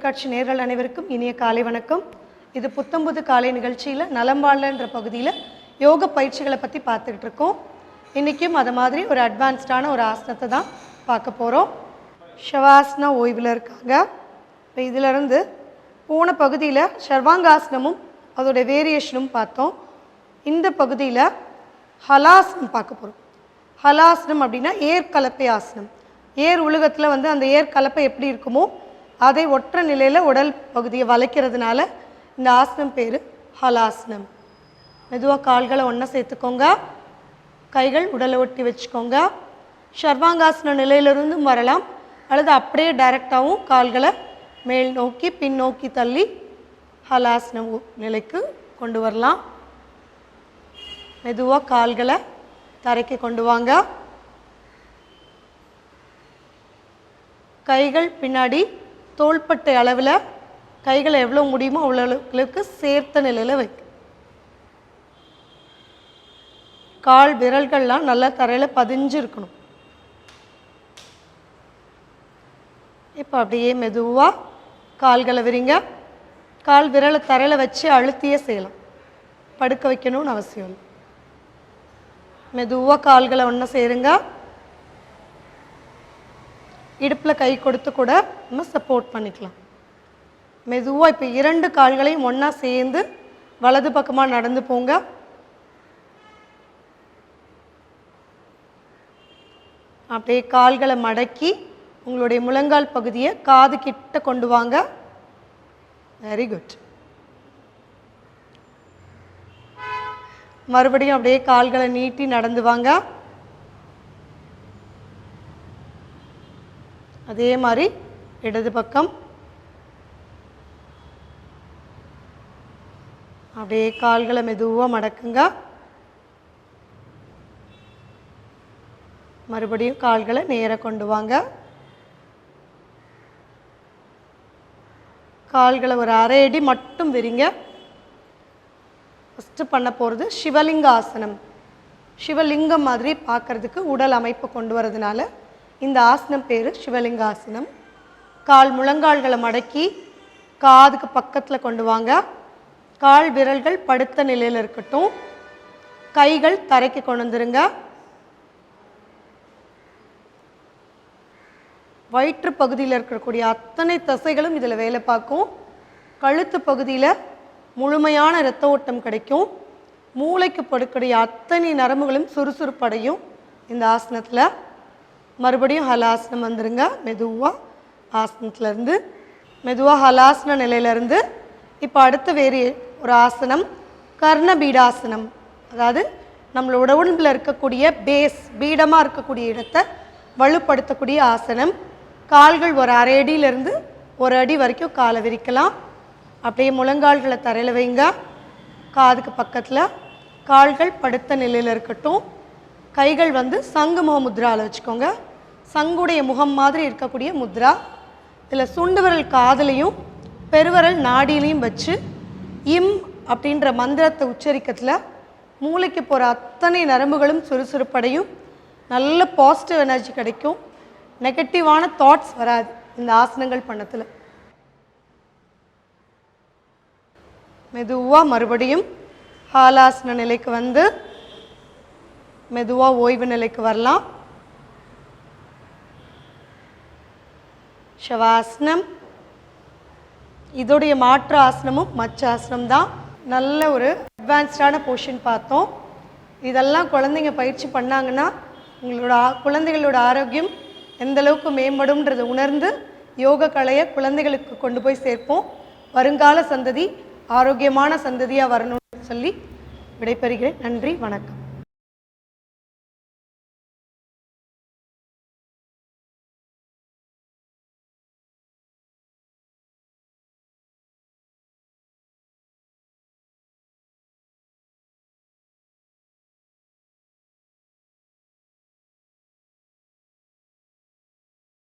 தொலைக்காட்சி நேயர்கள் அனைவருக்கும் இனிய காலை வணக்கம். இது புத்தம்புது காலை நிகழ்ச்சியில் நலம் வாழன்ற பகுதியில் யோக பயிற்சிகளை பற்றி பார்த்துக்கிட்டு இருக்கோம். இன்றைக்கும் அது மாதிரி ஒரு அட்வான்ஸ்டான ஒரு ஆசனத்தை தான் பார்க்க போகிறோம். ஷவாசனா ஓய்வில் இருக்காங்க. இப்போ இதிலிருந்து போன பகுதியில் சர்வாங்காசனமும் அதோடைய வேரியேஷனும் பார்த்தோம். இந்த பகுதியில் ஹலாசனம் பார்க்க போகிறோம். ஹலாசனம் அப்படின்னா ஏர் கலப்பை ஆசனம். ஏர் உலகத்தில் அந்த ஏர் கலப்பை எப்படி இருக்குமோ அதை ஒற்ற நிலையில் உடல் பகுதியை வளைக்கிறதுனால இந்த ஆசனம் பேர் ஹலாசனம். மெதுவாக கால்களை ஒன்றா சேர்த்துக்கோங்க. கைகள் உடலை ஒட்டி வச்சுக்கோங்க. சர்வாங்காசன நிலையிலிருந்தும் வரலாம், அல்லது அப்படியே டைரெக்டாகவும் கால்களை மேல் நோக்கி பின்னோக்கி தள்ளி ஹலாசன நிலைக்கு கொண்டு வரலாம். மெதுவாக கால்களை தரைக்கு கொண்டு வாங்க. கைகள் பின்னாடி தோள்பட்டை அளவில் கைகளை எவ்வளோ முடியுமோ அவ்வளோ அளவுக்கு சேர்த்த நிலையில் வைக்க. கால் விரல்கள்லாம் நல்லா தரையில் பதிஞ்சு இருக்கணும். இப்போ அப்படியே மெதுவாக கால்களை விரிங்க. கால் விரலை தரையில் வச்சு அழுத்தியே செய்யலாம், படுக்க வைக்கணும்னு அவசியம் இல்லை. மெதுவாக கால்களை ஒன்றா சேருங்க. இடுப்பில் கை கொடுத்து கூட நம்ம சப்போர்ட் பண்ணிக்கலாம். மெதுவாக இப்போ இரண்டு கால்களையும் ஒன்றா சேர்ந்து வலது பக்கமாக நடந்து போங்க. அப்படியே கால்களை மடக்கி உங்களுடைய முழங்கால் பகுதியை காது கிட்ட கொண்டு வாங்க. Very good. மறுபடியும் அப்படியே கால்களை நீட்டி நடந்து வாங்க. அதே மாதிரி இடது பக்கம் அப்படியே கால்களை மெதுவாக மடக்குங்க. மறுபடியும் கால்களை நேராக கொண்டு வாங்க. கால்களை ஒரு அரை அடி மட்டும் விரிங்க. ஃபஸ்ட்டு பண்ண போகிறது சிவலிங்க ஆசனம். சிவலிங்கம் மாதிரி பார்க்குறதுக்கு உடல் அமைப்பு கொண்டு வரதுனால இந்த ஆசனம் பேர் சிவலிங்காசனம். கால் முழங்கால்களை மடக்கி காதுக்கு பக்கத்தில் கொண்டு வாங்க. கால் விரல்கள் படுத்த நிலையில் இருக்கட்டும். கைகள் தரைக்கு கொண்டு வந்துருங்க. வயிற்று பகுதியில் இருக்கக்கூடிய அத்தனை தசைகளும் இதில் வேலை பார்க்கும். கழுத்து பகுதியில் முழுமையான இரத்த ஓட்டம் கிடைக்கும். மூளைக்கு படுக்கூடிய அத்தனை நரம்புகளும் சுறுசுறுப்படையும் இந்த ஆசனத்தில். மறுபடியும் ஹலாசனம் வந்துருங்க. மெதுவாக ஆசனத்துலேருந்து மெதுவாக ஹலாசன நிலையிலேருந்து இப்போ அடுத்த வேறு ஒரு ஆசனம் கர்ணபீடாசனம். அதாவது நம்மளோட உடம்பில் இருக்கக்கூடிய பேஸ், பீடமாக இருக்கக்கூடிய இடத்தை வலுப்படுத்தக்கூடிய ஆசனம். கால்கள் ஒரு அரை அடியிலேருந்து ஒரு அடி வரைக்கும் காலை விரிக்கலாம். அப்படியே முழங்கால்களை தரையில் வைங்க. காதுக்கு பக்கத்தில் கால்கள் படுத்த நிலையில் இருக்கட்டும். கைகள் சங்குமுக முத்ராவில் வச்சுக்கோங்க. சங்குடைய முகம் மாதிரி இருக்கக்கூடிய முத்ரா. இதில் சுண்டு விரல் காதலையும் பெருவரல் நாடியிலையும் வச்சு இம் அப்படின்ற மந்திரத்தை உச்சரிக்கிறதுல மூளைக்கு போகிற அத்தனை நரம்புகளும் சுறுசுறுப்படையும். நல்ல பாசிட்டிவ் எனர்ஜி கிடைக்கும். நெகட்டிவான தாட்ஸ் வராது இந்த ஆசனங்கள் பண்ணத்தில். மெதுவாக மறுபடியும் ஹாலாசன நிலைக்கு மெதுவாக ஓய்வு நிலைக்கு வரலாம். ஷவாசனம். இதோடைய மாற்று ஆசனமும் மச்சாசனம் தான். நல்ல ஒரு அட்வான்ஸ்டான போர்ஷன் பார்த்தோம். இதெல்லாம் குழந்தைங்க பயிற்சி பண்ணாங்கன்னா குழந்தைகளோட ஆரோக்கியம் எந்த அளவுக்கு மேம்படும்ன்றதை உணர்ந்து யோக கலையை குழந்தைகளுக்கு கொண்டு போய் சேர்ப்போம். வருங்கால சந்ததி ஆரோக்கியமான சந்ததியாக வரணும்னு சொல்லி விடைபெறுகிறேன். நன்றி, வணக்கம்.